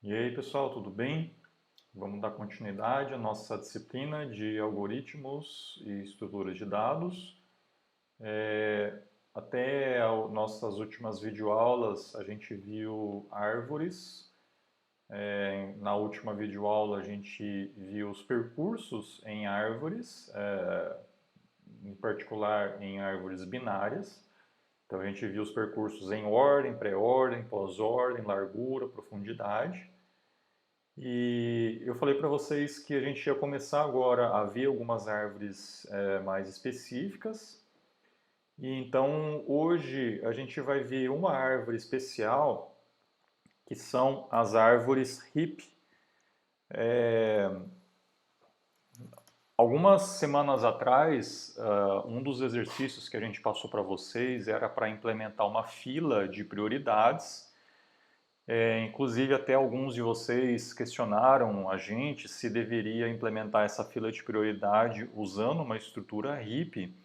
E aí, pessoal, tudo bem? Vamos dar continuidade à nossa disciplina de algoritmos e estruturas de dados. Até nossas últimas videoaulas, a gente viu árvores. Na última videoaula, a gente viu os percursos em árvores, em particular em árvores binárias. Então, a gente viu os percursos em ordem, pré-ordem, pós-ordem, largura, profundidade. E eu falei para vocês que a gente ia começar agora a ver algumas árvores mais específicas. E então hoje a gente vai ver uma árvore especial que são as árvores hip. Algumas semanas atrás, um dos exercícios que a gente passou para vocês era para implementar uma fila de prioridades. Inclusive, até alguns de vocês questionaram a gente se deveria implementar essa fila de prioridade usando uma estrutura HIP.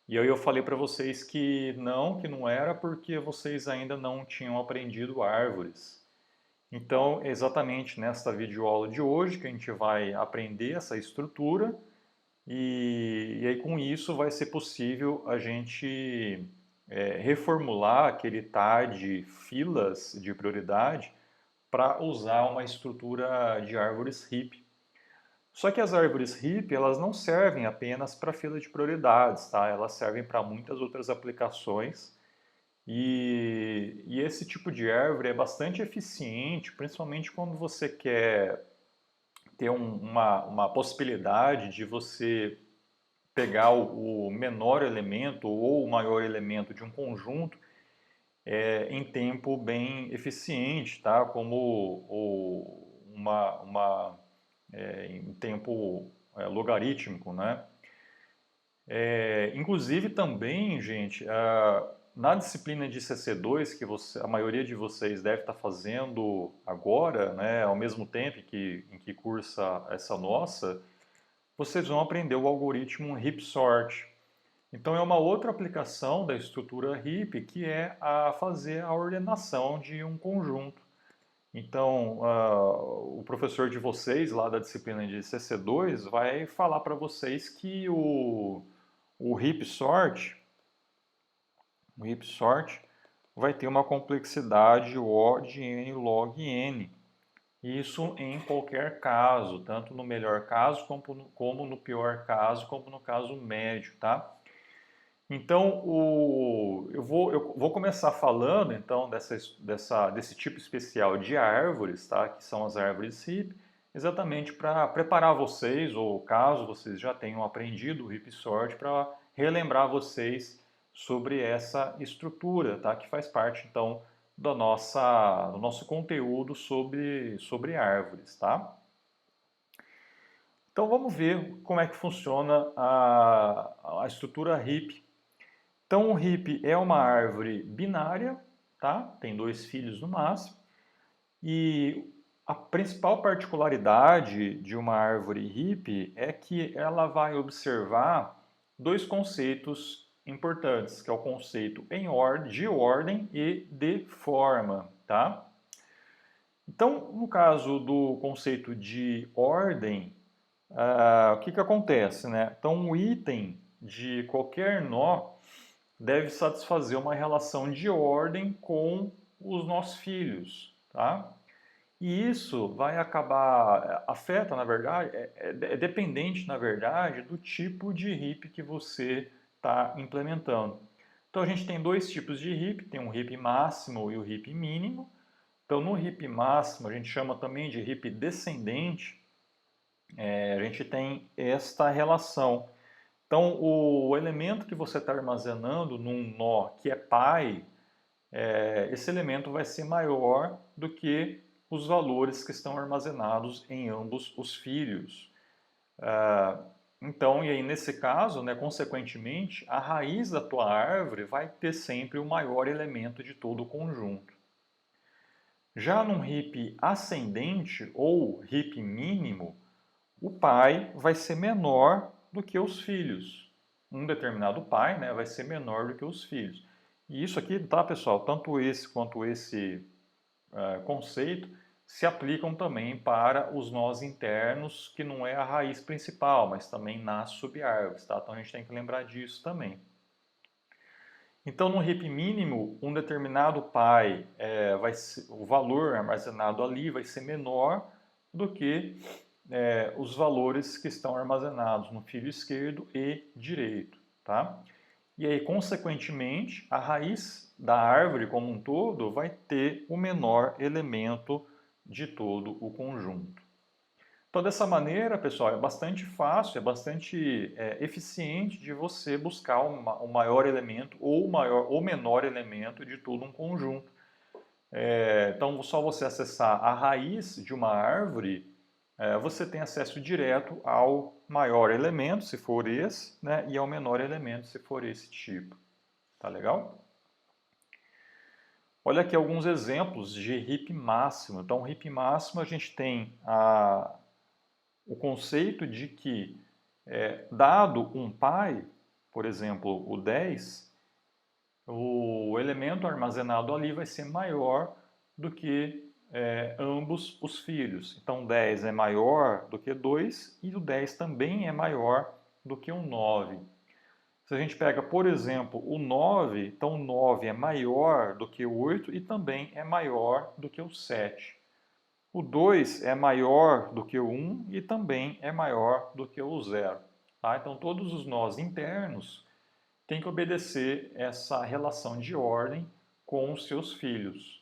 E aí eu falei para vocês que não era porque vocês ainda não tinham aprendido árvores. Então, é exatamente nesta videoaula de hoje que a gente vai aprender essa estrutura e aí com isso vai ser possível a gente reformular aquele TAD filas de prioridade para usar uma estrutura de árvores HIP. Só que as árvores HIP, elas não servem apenas para fila de prioridades, tá? Elas servem para muitas outras aplicações. E esse tipo de árvore é bastante eficiente, principalmente quando você quer ter uma possibilidade de você pegar o menor elemento ou o maior elemento de um conjunto em tempo bem eficiente, tá? Como em tempo logarítmico, né? Inclusive também, gente, na disciplina de CC2 que a maioria de vocês deve estar fazendo agora, né, ao mesmo tempo em que cursa essa nossa, vocês vão aprender o algoritmo heap sort. Então é uma outra aplicação da estrutura heap que é a fazer a ordenação de um conjunto. Então, o professor de vocês lá da disciplina de CC2 vai falar para vocês que o heap sort, o heap sort vai ter uma complexidade O de n log n. Isso em qualquer caso, tanto no melhor caso como no pior caso, como no caso médio, tá? Então, eu vou começar falando então desse tipo especial de árvores, tá? Que são as árvores HIP, exatamente para preparar vocês, ou caso vocês já tenham aprendido o HIP Sort, para relembrar vocês sobre essa estrutura, tá? Que faz parte então do nosso conteúdo sobre árvores, tá? Então vamos ver como é que funciona a estrutura HIP. Então, o hip é uma árvore binária, tá? Tem dois filhos no máximo. E a principal particularidade de uma árvore hip é que ela vai observar dois conceitos importantes, que é o conceito de ordem e de forma, tá? Então, no caso do conceito de ordem, o que acontece, né? Então, um item de qualquer nó deve satisfazer uma relação de ordem com os nossos filhos, tá? E isso vai acabar, afeta, na verdade, é dependente, na verdade, do tipo de RIP que você está implementando. Então a gente tem dois tipos de RIP, tem o RIP máximo e o RIP mínimo. Então no RIP máximo, a gente chama também de RIP descendente, a gente tem esta relação. Então, o elemento que você está armazenando num nó que é pai, esse elemento vai ser maior do que os valores que estão armazenados em ambos os filhos. Então, e aí nesse caso, né, consequentemente, a raiz da tua árvore vai ter sempre o maior elemento de todo o conjunto. Já num heap ascendente ou heap mínimo, o pai vai ser menor do que os filhos. Um determinado pai, né, vai ser menor do que os filhos. E isso aqui, tá, pessoal? Tanto esse quanto esse conceito se aplicam também para os nós internos, que não é a raiz principal, mas também nas subárvores, tá? Então a gente tem que lembrar disso também. Então, no RIP mínimo, um determinado pai, o valor armazenado ali vai ser menor do que os valores que estão armazenados no fio esquerdo e direito, tá? E aí, consequentemente, a raiz da árvore como um todo vai ter o menor elemento de todo o conjunto. Então, dessa maneira, pessoal, é bastante fácil, é bastante eficiente de você buscar o maior elemento ou o menor elemento de todo um conjunto. Então, só você acessar a raiz de uma árvore, você tem acesso direto ao maior elemento, se for esse, né, e ao menor elemento, se for esse tipo. Tá legal? Olha aqui alguns exemplos de RIP máximo. Então, RIP máximo a gente tem o conceito de que, dado um pai, por exemplo, o 10, o elemento armazenado ali vai ser maior do que ambos os filhos. Então, 10 é maior do que 2 e o 10 também é maior do que o 9. Se a gente pega, por exemplo, o 9, então o 9 é maior do que o 8 e também é maior do que o 7. O 2 é maior do que o 1 e também é maior do que o 0. Tá? Então, todos os nós internos têm que obedecer essa relação de ordem com os seus filhos.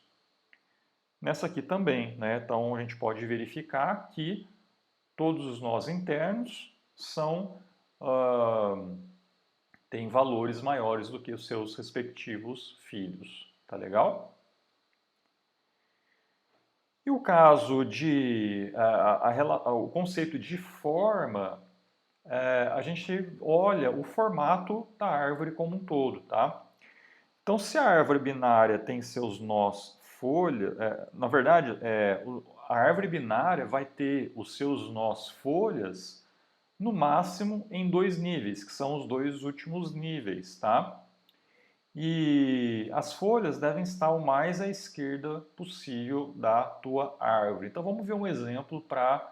Nessa aqui também, né? Então, a gente pode verificar que todos os nós internos têm valores maiores do que os seus respectivos filhos. Tá legal? E o caso de o conceito de forma, a gente olha o formato da árvore como um todo, tá? Então, se a árvore binária tem seus nós folha, na verdade, a árvore binária vai ter os seus nós folhas no máximo em 2 níveis, que são os 2 últimos níveis, tá? E as folhas devem estar o mais à esquerda possível da tua árvore. Então vamos ver um exemplo para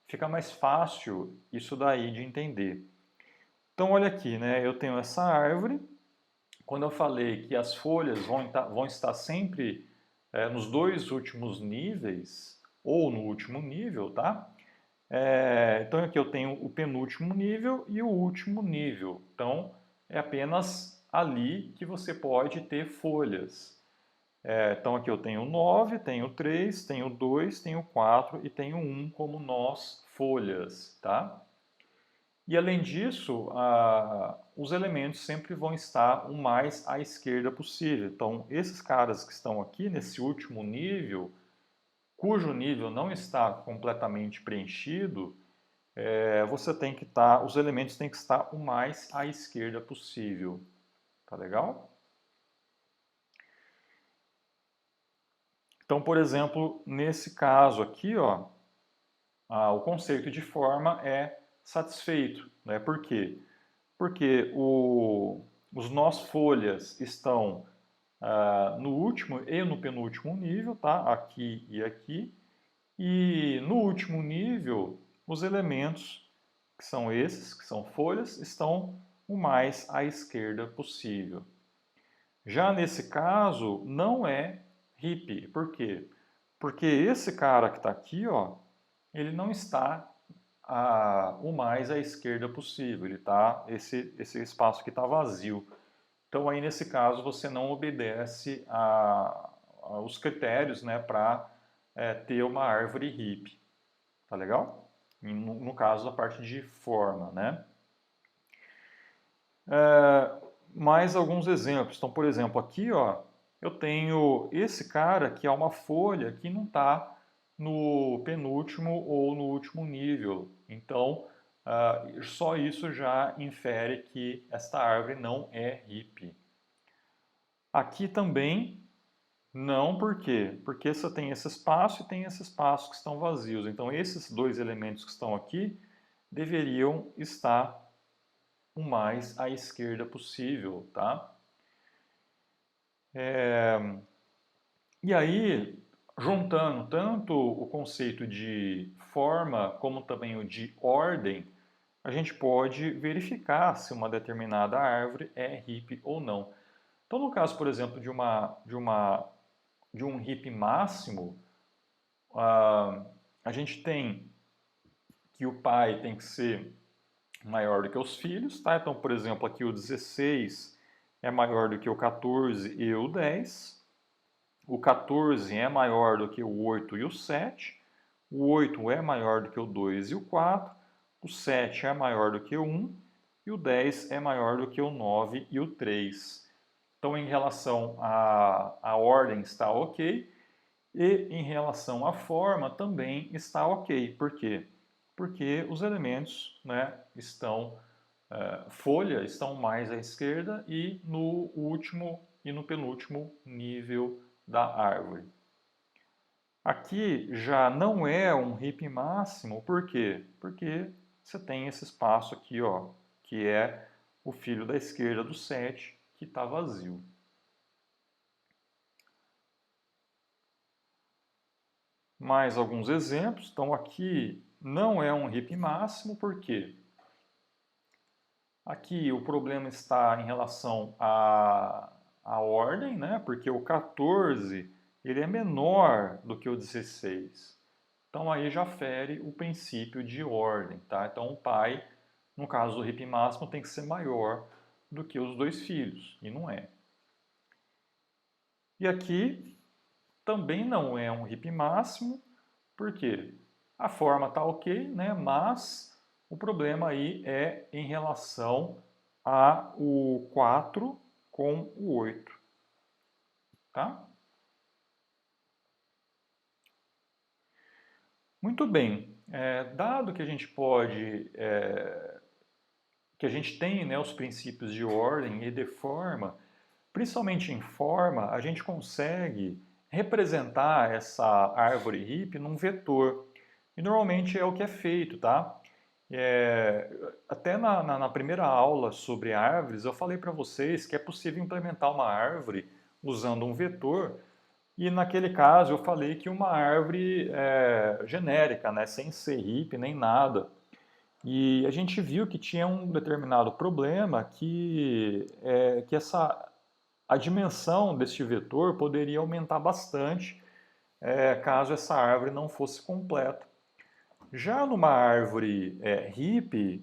ficar mais fácil isso daí de entender. Então olha aqui, né? Eu tenho essa árvore. Quando eu falei que as folhas vão estar sempre nos 2 últimos níveis, ou no último nível, tá? Então aqui eu tenho o penúltimo nível e o último nível. Então é apenas ali que você pode ter folhas. Então aqui eu tenho 9, tenho 3, tenho 2, tenho 4 e tenho 1 como nós folhas, tá? E além disso, os elementos sempre vão estar o mais à esquerda possível. Então esses caras que estão aqui nesse último nível, cujo nível não está completamente preenchido, você tem que estar, os elementos têm que estar o mais à esquerda possível. Tá legal? Então, por exemplo, nesse caso aqui, ó, o conceito de forma é satisfeito. Né? Por quê? Porque os nós folhas estão no último e no penúltimo nível, tá? Aqui e aqui. E no último nível, os elementos, que são esses, que são folhas, estão o mais à esquerda possível. Já nesse caso, não é hippie. Por quê? Porque esse cara que está aqui, ó, ele não está o mais à esquerda possível. Ele tá, esse espaço aqui está vazio. Então, aí nesse caso, você não obedece aos critérios, né, para ter uma árvore hippie. Tá legal? No caso, a parte de forma, né? Mais alguns exemplos. Então, por exemplo, aqui, ó, eu tenho esse cara que é uma folha que não está no penúltimo ou no último nível. Então, só isso já infere que esta árvore não é hippie. Aqui também não, por quê? Porque só tem esse espaço e tem esse espaço que estão vazios. Então, esses 2 elementos que estão aqui deveriam estar o mais à esquerda possível, tá? E aí, juntando tanto o conceito de forma como também o de ordem, a gente pode verificar se uma determinada árvore é hippie ou não. Então, no caso, por exemplo, de um hippie máximo, a gente tem que o pai tem que ser maior do que os filhos, tá? Então, por exemplo, aqui o 16 é maior do que o 14 e o 10. O 14 é maior do que o 8 e o 7. O 8 é maior do que o 2 e o 4. O 7 é maior do que o 1. E o 10 é maior do que o 9 e o 3. Então, em relação à ordem, está ok. E em relação à forma, também está ok. Por quê? Porque os elementos, né, folha estão mais à esquerda e no último e no penúltimo nível da árvore. Aqui já não é um hippie máximo, por quê? Porque você tem esse espaço aqui, ó, que é o filho da esquerda do 7, que está vazio. Mais alguns exemplos. Então aqui não é um hippie máximo, por quê? Aqui o problema está em relação à ordem, né? Porque o 14 ele é menor do que o 16. Então aí já fere o princípio de ordem, tá? Então o pai, no caso do hippie máximo, tem que ser maior do que os dois filhos, e não é. E aqui também não é um hippie máximo, porque a forma está ok, né? Mas o problema aí é em relação a o 4 com o 8, tá? Muito bem. Dado que a gente que a gente tem, né, os princípios de ordem e de forma, principalmente em forma, a gente consegue representar essa árvore hippie num vetor. E normalmente é o que é feito, tá? Até na primeira aula sobre árvores, eu falei para vocês que é possível implementar uma árvore usando um vetor, e naquele caso eu falei que uma árvore genérica, né, sem ser hippie nem nada. E a gente viu que tinha um determinado problema que a dimensão deste vetor poderia aumentar bastante caso essa árvore não fosse completa. Já numa árvore hippie,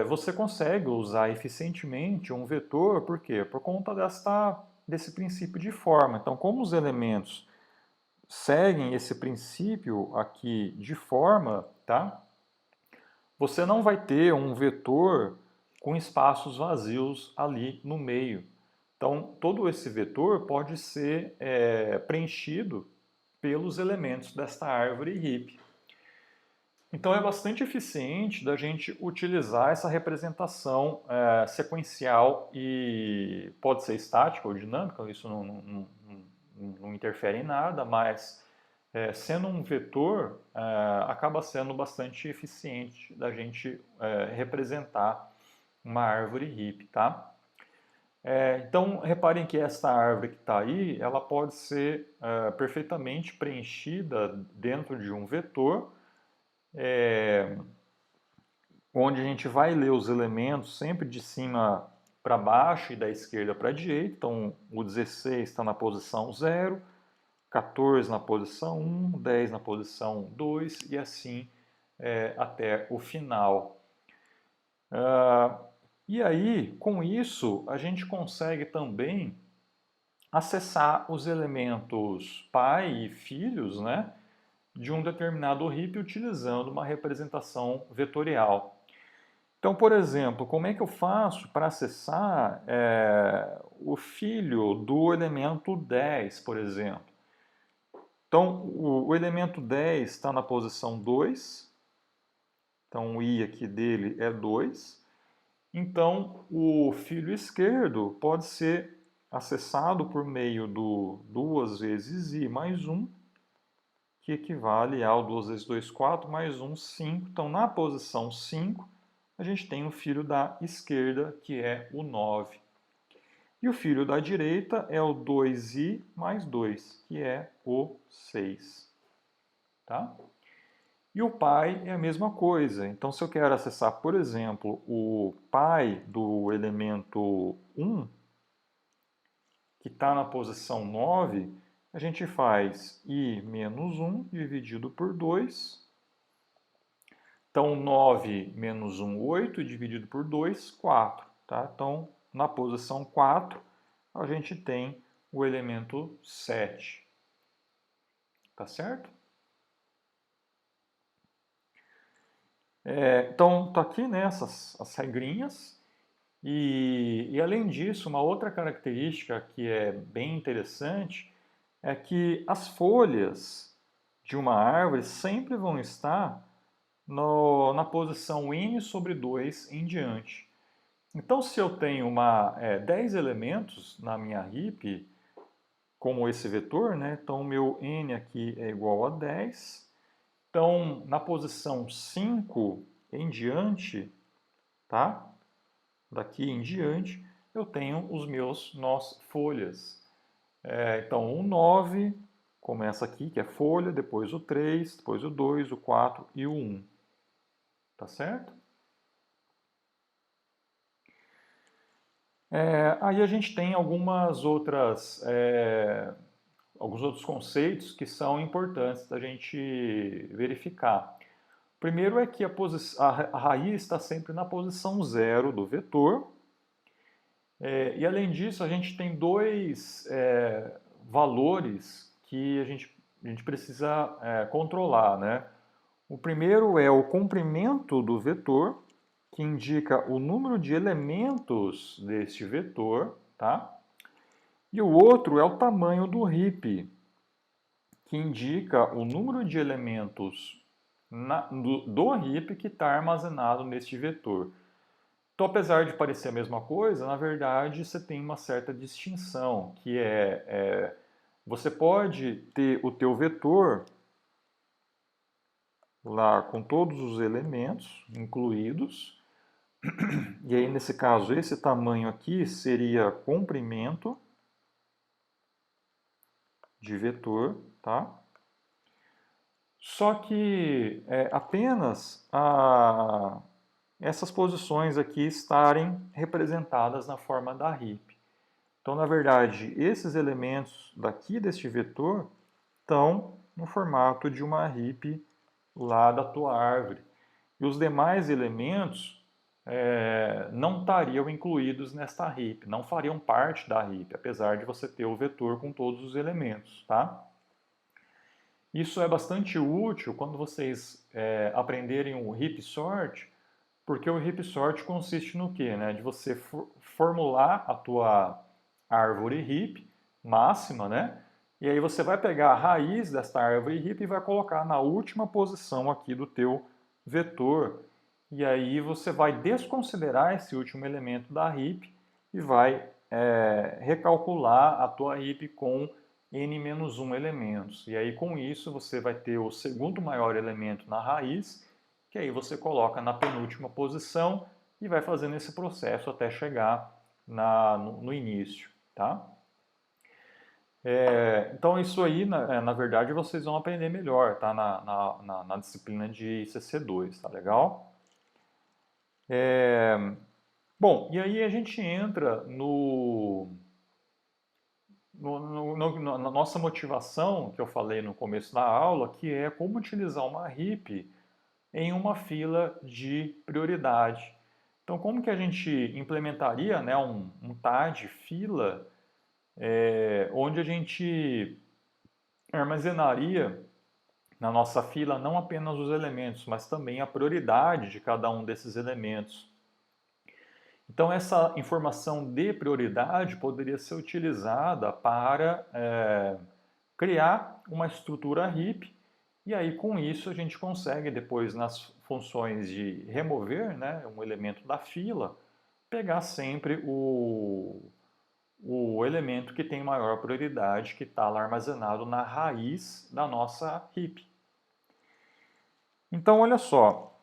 você consegue usar eficientemente um vetor, por quê? Por conta desse princípio de forma. Então, como os elementos seguem esse princípio aqui de forma, tá? Você não vai ter um vetor com espaços vazios ali no meio. Então, todo esse vetor pode ser preenchido pelos elementos desta árvore hippie. Então, é bastante eficiente da gente utilizar essa representação sequencial e pode ser estática ou dinâmica, isso não interfere em nada, mas sendo um vetor, acaba sendo bastante eficiente da gente representar uma árvore hippie, tá? Então, reparem que essa árvore que está aí, ela pode ser perfeitamente preenchida dentro de um vetor, onde a gente vai ler os elementos sempre de cima para baixo e da esquerda para a direita. Então, o 16 está na posição 0, 14 na posição 1, 10 na posição 2 e assim até o final. E aí, com isso, a gente consegue também acessar os elementos pai e filhos, né, de um determinado hippie utilizando uma representação vetorial. Então, por exemplo, como é que eu faço para acessar o filho do elemento 10, por exemplo? Então, o elemento 10 está na posição 2, então o I aqui dele é 2. Então, o filho esquerdo pode ser acessado por meio do 2 vezes I mais 1, que equivale ao 2 vezes 2, 4, mais 1, 5. Então, na posição 5, a gente tem o filho da esquerda, que é o 9. E o filho da direita é o 2i mais 2, que é o 6. Tá? E o pai é a mesma coisa. Então, se eu quero acessar, por exemplo, o pai do elemento 1, que está na posição 9, a gente faz i menos 1 dividido por 2. Então, 9 menos 1, 8, dividido por 2, 4. Tá? Então, na posição 4, a gente tem o elemento 7. Tá certo? Então, tá aqui, né, as regrinhas. E além disso, uma outra característica que é bem interessante é que as folhas de uma árvore sempre vão estar na posição n sobre 2 em diante. Então, se eu tenho 10 elementos na minha heap, como esse vetor, né? Então, o meu n aqui é igual a 10. Então, na posição 5 em diante, tá? Daqui em diante, eu tenho os meus nós folhas. Então, o 9 começa aqui, que é folha, depois o 3, depois o 2, o 4 e o 1. Tá certo? Aí a gente tem alguns outros conceitos que são importantes da gente verificar. Primeiro é que a raiz está sempre na posição 0 do vetor. E além disso, a gente tem dois valores que a gente precisa controlar, né? O primeiro é o comprimento do vetor, que indica o número de elementos deste vetor, tá? E o outro é o tamanho do heap, que indica o número de elementos do heap que está armazenado neste vetor. Então, apesar de parecer a mesma coisa, na verdade você tem uma certa distinção, que você pode ter o teu vetor lá com todos os elementos incluídos, e aí nesse caso esse tamanho aqui seria comprimento de vetor, tá? Só que apenas essas posições aqui estarem representadas na forma da heap. Então, na verdade, esses elementos daqui deste vetor estão no formato de uma heap lá da tua árvore. E os demais elementos não estariam incluídos nesta heap, não fariam parte da heap, apesar de você ter o vetor com todos os elementos, tá? Isso é bastante útil quando vocês aprenderem o heap sort, porque o heap sort consiste no quê? Né? De você formular a tua árvore heap máxima, né? E aí você vai pegar a raiz desta árvore heap e vai colocar na última posição aqui do teu vetor. E aí você vai desconsiderar esse último elemento da heap e vai recalcular a tua heap com n-1 elementos. E aí com isso você vai ter o segundo maior elemento na raiz, que aí você coloca na penúltima posição e vai fazendo esse processo até chegar no início, tá? Então isso aí, na verdade, vocês vão aprender melhor, tá? Na disciplina de CC2, tá legal? Bom, e aí a gente entra na nossa motivação, que eu falei no começo da aula, que é como utilizar uma heap em uma fila de prioridade. Então, como que a gente implementaria, né, um TAD fila, onde a gente armazenaria na nossa fila não apenas os elementos, mas também a prioridade de cada um desses elementos. Então, essa informação de prioridade poderia ser utilizada para criar uma estrutura heap, e aí com isso a gente consegue depois nas funções de remover, né, um elemento da fila, pegar sempre o elemento que tem maior prioridade, que está lá armazenado na raiz da nossa heap. Então, olha só,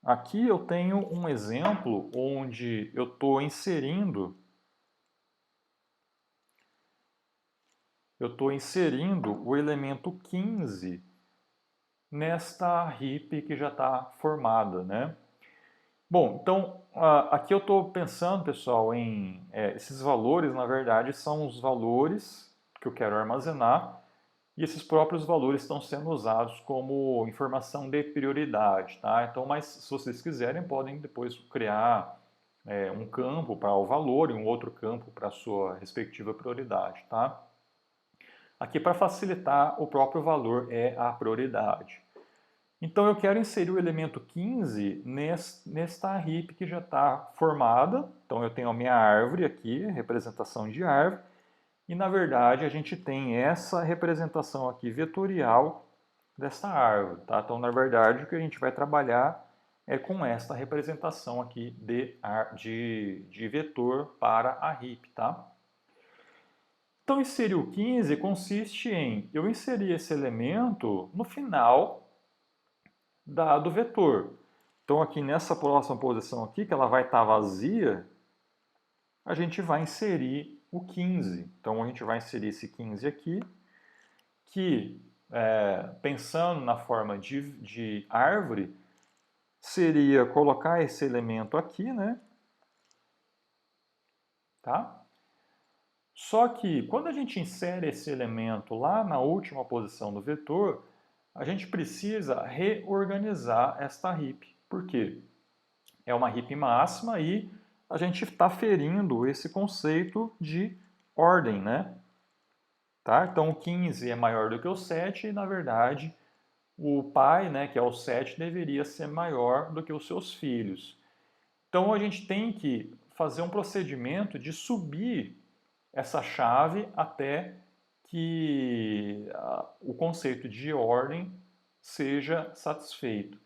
aqui eu tenho um exemplo onde eu estou inserindo eu estou inserindo o elemento 15 nesta heap que já está formada, né? Bom, então aqui eu estou pensando, pessoal, em esses valores, na verdade, são os valores que eu quero armazenar e esses próprios valores estão sendo usados como informação de prioridade, tá? Então, mas se vocês quiserem, podem depois criar um campo para o valor e um outro campo para a sua respectiva prioridade, tá? Aqui, para facilitar, o próprio valor é a prioridade. Então eu quero inserir o elemento 15 nesta heap que já está formada. Então eu tenho a minha árvore aqui, representação de árvore, e na verdade a gente tem essa representação aqui vetorial dessa árvore. Tá? Então na verdade o que a gente vai trabalhar é com esta representação aqui de vetor para a heap. Tá? Então inserir o 15 consiste em eu inserir esse elemento no final do vetor. Então aqui nessa próxima posição aqui, que ela vai estar vazia, a gente vai inserir o 15. Então a gente vai inserir esse 15 aqui, que pensando na forma de árvore, seria colocar esse elemento aqui, né? Tá? Só que quando a gente insere esse elemento lá na última posição do vetor, a gente precisa reorganizar esta heap. Por quê? É uma heap máxima e a gente está ferindo esse conceito de ordem, né? Tá? Então o 15 é maior do que o 7 e, na verdade, o pai, né, que é o 7, deveria ser maior do que os seus filhos. Então a gente tem que fazer um procedimento de subir essa chave até que o conceito de ordem seja satisfeito.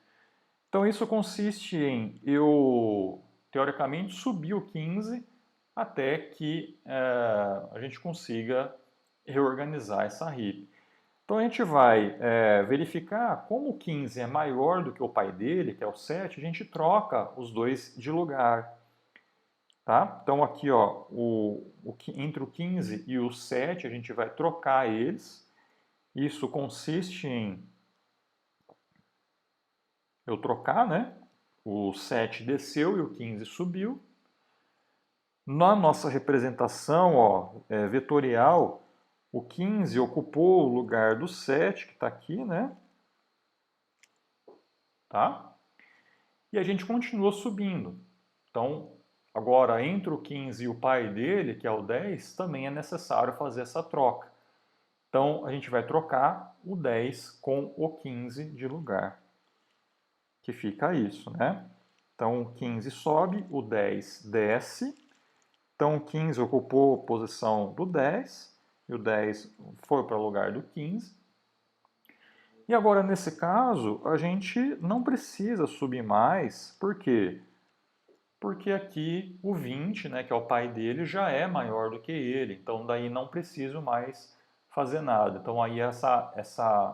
Então isso consiste em eu, teoricamente, subir o 15 até que a gente consiga reorganizar essa heap. Então a gente vai verificar como o 15 é maior do que o pai dele, que é o 7, a gente troca os dois de lugar. Tá? Então aqui ó, entre o 15 e o 7 a gente vai trocar eles. Isso consiste em eu trocar, né? O 7 desceu e o 15 subiu. Na nossa representação ó, vetorial, o 15 ocupou o lugar do 7, que está aqui, né? Tá? E a gente continua subindo. Então, agora, entre o 15 e o pai dele, que é o 10, também é necessário fazer essa troca. Então, a gente vai trocar o 10 com o 15 de lugar, que fica isso, né? Então, o 15 sobe, o 10 desce. Então, o 15 ocupou a posição do 10, e o 10 foi para o lugar do 15. E agora, nesse caso, a gente não precisa subir mais, por quê? Porque aqui o 20, né, que é o pai dele, já é maior do que ele, então daí não preciso mais fazer nada. Então aí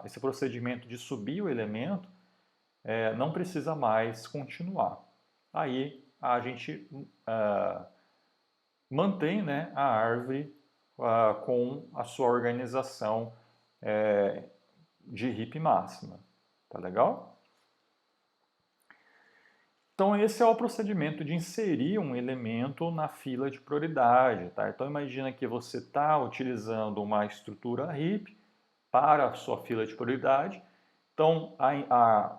esse procedimento de subir o elemento não precisa mais continuar. Aí a gente mantém, né, a árvore com a sua organização de heap máxima. Tá legal? Então esse é o procedimento de inserir um elemento na fila de prioridade. Tá? Então imagina que você está utilizando uma estrutura heap para a sua fila de prioridade. Então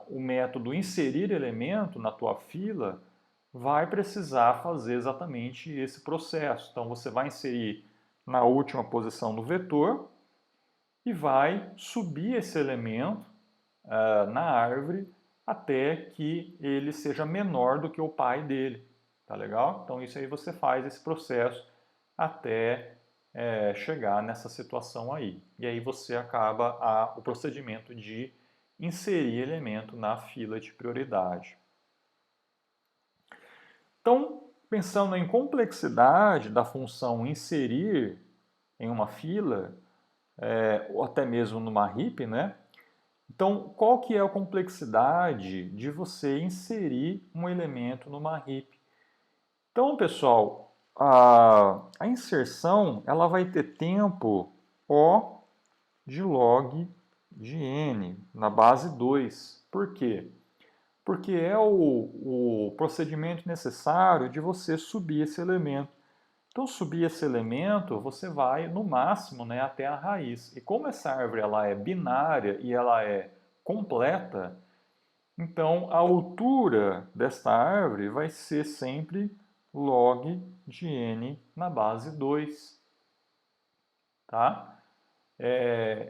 o método inserir elemento na tua fila vai precisar fazer exatamente esse processo. Então você vai inserir na última posição do vetor e vai subir esse elemento na árvore até que ele seja menor do que o pai dele. Tá legal? Então isso aí você faz esse processo até chegar nessa situação aí. E aí você acaba o procedimento de inserir elemento na fila de prioridade. Então, pensando em complexidade da função inserir em uma fila, ou até mesmo numa heap, né? Então, qual que é a complexidade de você inserir um elemento numa heap? Então, pessoal, a inserção ela vai ter tempo O de log de n na base 2. Por quê? Porque é o procedimento necessário de você subir esse elemento. Então, subir esse elemento, você vai, no máximo, né, até a raiz. E como essa árvore ela é binária e ela é completa, então a altura desta árvore vai ser sempre log de n na base 2. Tá?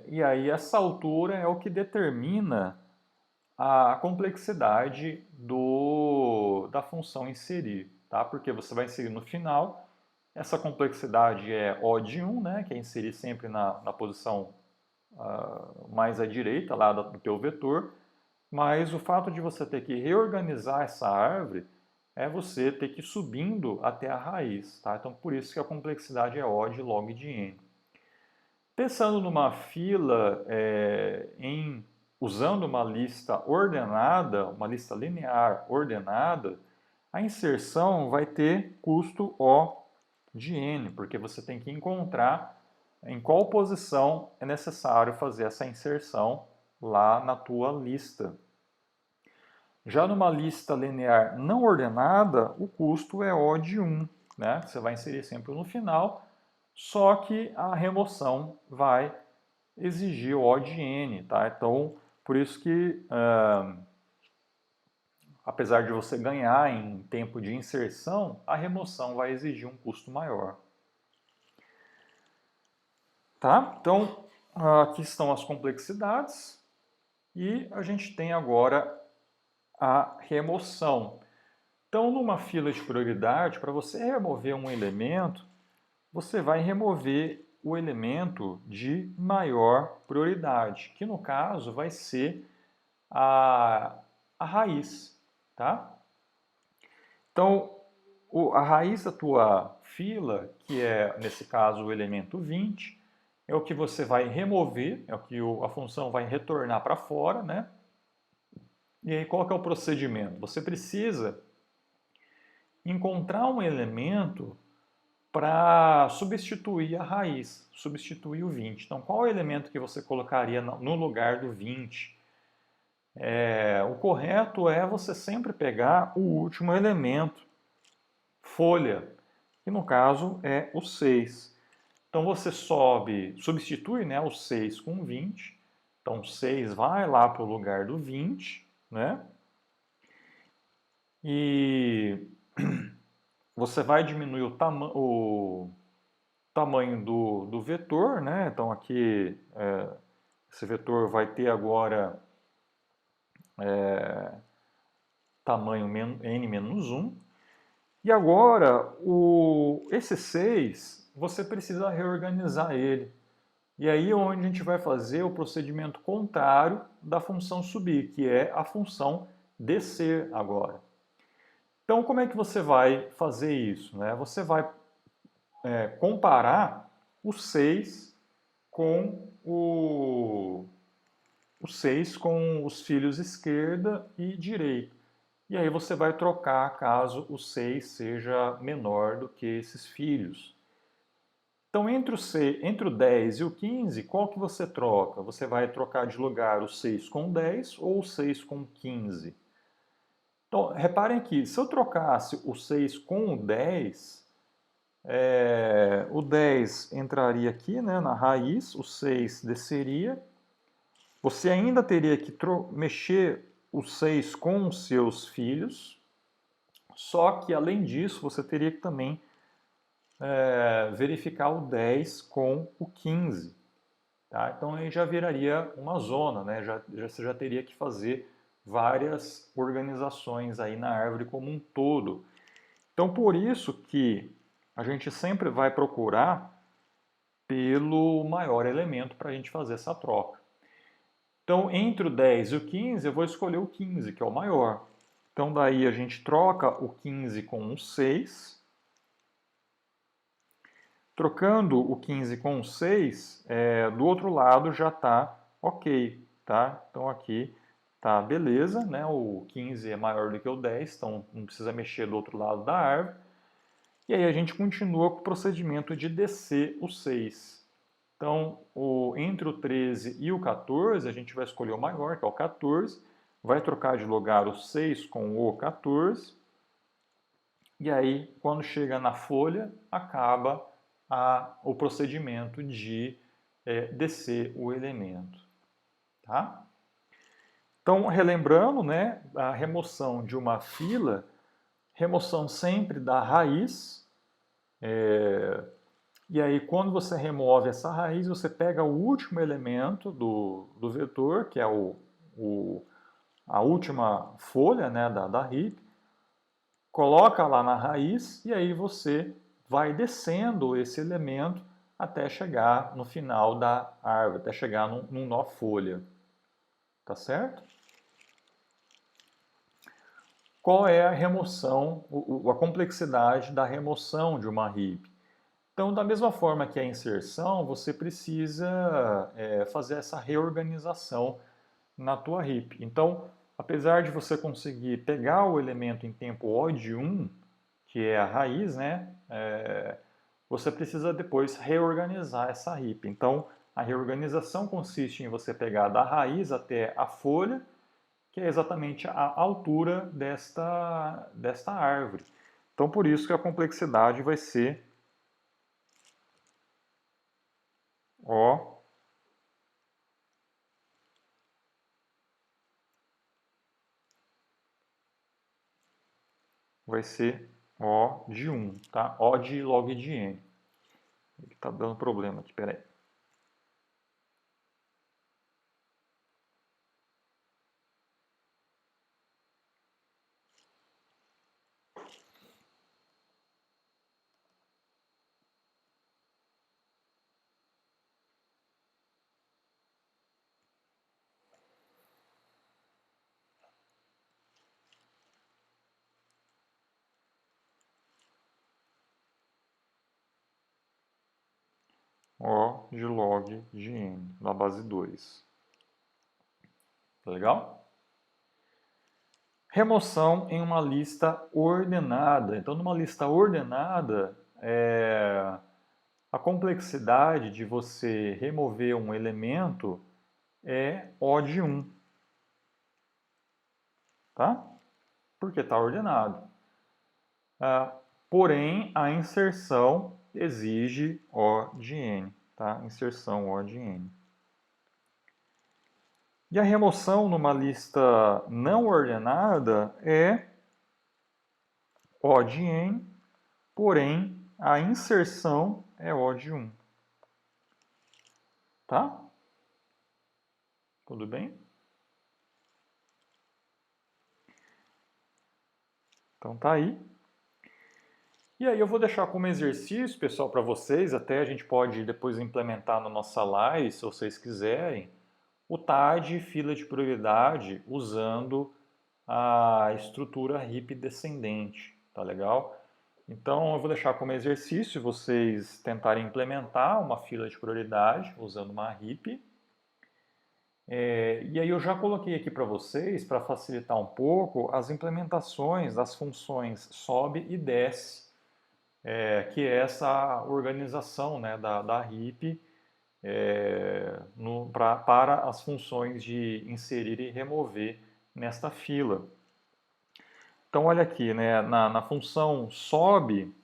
E aí essa altura é o que determina a complexidade da função inserir, tá? Porque você vai inserir no final, essa complexidade é O de 1, né? Que é inserir sempre na posição mais à direita lá do teu vetor, mas o fato de você ter que reorganizar essa árvore é você ter que ir subindo até a raiz, tá? Então por isso que a complexidade é O de log de n. Pensando numa fila usando uma lista ordenada, uma lista linear ordenada, a inserção vai ter custo O de n, porque você tem que encontrar em qual posição é necessário fazer essa inserção lá na tua lista. Já numa lista linear não ordenada, o custo é O de 1, né? Você vai inserir sempre no final, só que a remoção vai exigir O de n, tá? Então, por isso que, apesar de você ganhar em tempo de inserção, a remoção vai exigir um custo maior. Tá? Então, aqui estão as complexidades e a gente tem agora a remoção. Então, numa fila de prioridade, para você remover um elemento, você vai remover o elemento de maior prioridade, que no caso vai ser a raiz, tá? Então, a raiz da tua fila, que é, nesse caso, o elemento 20, é o que você vai remover, é o que a função vai retornar para fora, né? E aí, qual que é o procedimento? Você precisa encontrar um elemento para substituir a raiz, substituir o 20. Então, qual é o elemento que você colocaria no lugar do 20? O correto é você sempre pegar o último elemento, folha, que no caso é o 6. Então você substitui, né, o 6 com 20. Então 6 vai lá para o lugar do 20, né? E você vai diminuir o tamanho do vetor, né? Então aqui esse vetor vai ter agora tamanho n-1. E agora, esse 6, você precisa reorganizar ele. E aí é onde a gente vai fazer o procedimento contrário da função subir, que é a função descer agora. Então, como é que você vai fazer isso, né? Você vai comparar o 6 com o 6 com os filhos esquerda e direita. E aí você vai trocar caso o 6 seja menor do que esses filhos. Então, entre o 10 e o 15, qual que você troca? Você vai trocar de lugar o 6 com o 10 ou o 6 com o 15? Então, reparem aqui, se eu trocasse o 6 com o 10 entraria aqui, né, na raiz, o 6 desceria. Você ainda teria que mexer o 6 com os seus filhos, só que, além disso, você teria que também verificar o 10 com o 15. Tá? Então aí já viraria uma zona, né? Você já teria que fazer várias organizações aí na árvore como um todo. Então por isso que a gente sempre vai procurar pelo maior elemento para a gente fazer essa troca. Então entre o 10 e o 15 eu vou escolher o 15, que é o maior. Então daí a gente troca o 15 com o 6. Trocando o 15 com o 6, do outro lado já está ok, tá? Então aqui tá beleza, né? O 15 é maior do que o 10, então não precisa mexer do outro lado da árvore. E aí a gente continua com o procedimento de descer o 6. Então, entre o 13 e o 14, a gente vai escolher o maior, que é o 14, vai trocar de lugar o 6 com o 14, e aí, quando chega na folha, acaba o procedimento de descer o elemento. Tá? Então, relembrando, né, a remoção de uma fila, remoção sempre da raiz, e aí quando você remove essa raiz, você pega o último elemento do vetor, que é a última folha, né, da heap, coloca lá na raiz e aí você vai descendo esse elemento até chegar no final da árvore, até chegar num nó folha. Tá certo? Qual é a remoção, a complexidade da remoção de uma heap? Então, da mesma forma que a inserção, você precisa fazer essa reorganização na tua heap. Então, apesar de você conseguir pegar o elemento em tempo O de 1, que é a raiz, né? Você precisa depois reorganizar essa heap. Então, a reorganização consiste em você pegar da raiz até a folha, que é exatamente a altura desta árvore. Então, por isso que a complexidade vai ser O vai ser O de 1, tá? O de log de n. Está dando problema aqui, peraí. O de log de n, na base 2. Tá legal? Remoção em uma lista ordenada. Então, numa lista ordenada, a complexidade de você remover um elemento é O de 1. Tá? Porque está ordenado. Porém, a inserção exige O de n. Tá? Inserção O de n. E a remoção numa lista não ordenada é O de n, porém a inserção é O de 1. Tá? Tudo bem? Então tá aí. E aí eu vou deixar como exercício, pessoal, para vocês, até a gente pode depois implementar na nossa live, se vocês quiserem, o TAD fila de prioridade usando a estrutura heap descendente, tá legal? Então eu vou deixar como exercício vocês tentarem implementar uma fila de prioridade usando uma heap. E aí eu já coloquei aqui para vocês, para facilitar um pouco, as implementações das funções sobe e desce, que é essa organização, né, da heap para as funções de inserir e remover nesta fila. Então olha aqui, né, na função sobe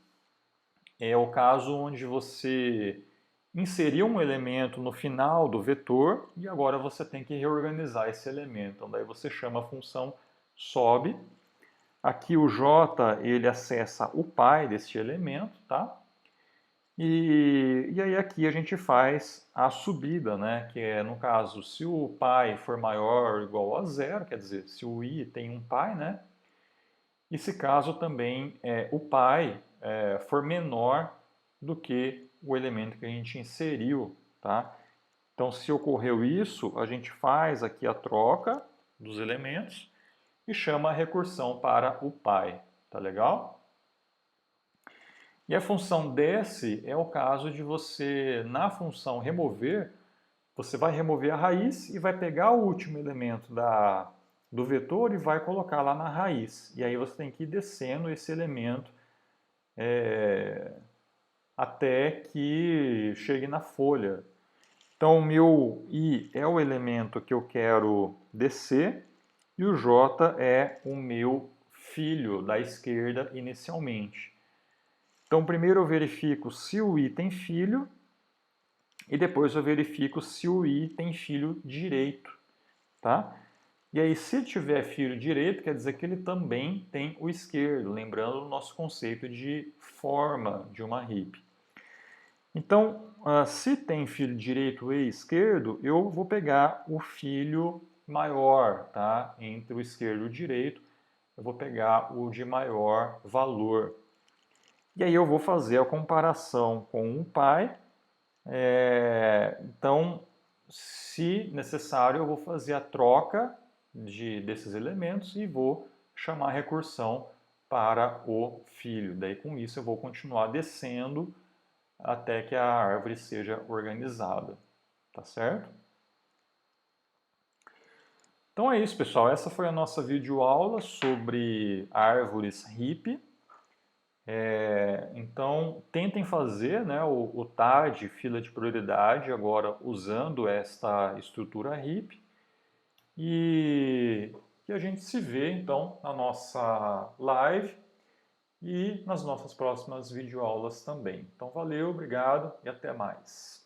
é o caso onde você inseriu um elemento no final do vetor e agora você tem que reorganizar esse elemento. Então daí você chama a função sobe. Aqui o j ele acessa o pai desse elemento, tá? E aí aqui a gente faz a subida, né? Que é, no caso, se o pai for maior ou igual a zero, quer dizer, se o i tem um pai, né? E se caso também o pai for menor do que o elemento que a gente inseriu, tá? Então, se ocorreu isso, a gente faz aqui a troca dos elementos e chama a recursão para o pai, tá legal? E a função desce é o caso de você, na função remover, você vai remover a raiz e vai pegar o último elemento do vetor e vai colocar lá na raiz. E aí você tem que ir descendo esse elemento até que chegue na folha. Então, o meu I é o elemento que eu quero descer e o J é o meu filho da esquerda inicialmente. Então, primeiro eu verifico se o I tem filho e depois eu verifico se o I tem filho direito, tá? E aí, se tiver filho direito, quer dizer que ele também tem o esquerdo, lembrando o nosso conceito de forma de uma heap. Então, se tem filho direito e esquerdo, eu vou pegar o filho maior, tá? Entre o esquerdo e o direito, eu vou pegar o de maior valor. E aí eu vou fazer a comparação com o pai. Então, se necessário, eu vou fazer a troca desses elementos e vou chamar a recursão para o filho. Daí, com isso, eu vou continuar descendo até que a árvore seja organizada, tá certo? Então é isso, pessoal. Essa foi a nossa videoaula sobre árvores heap. Então, tentem fazer, né, o TAD, fila de prioridade, agora usando esta estrutura heap. E a gente se vê, então, na nossa live e nas nossas próximas videoaulas também. Então, valeu, obrigado e até mais.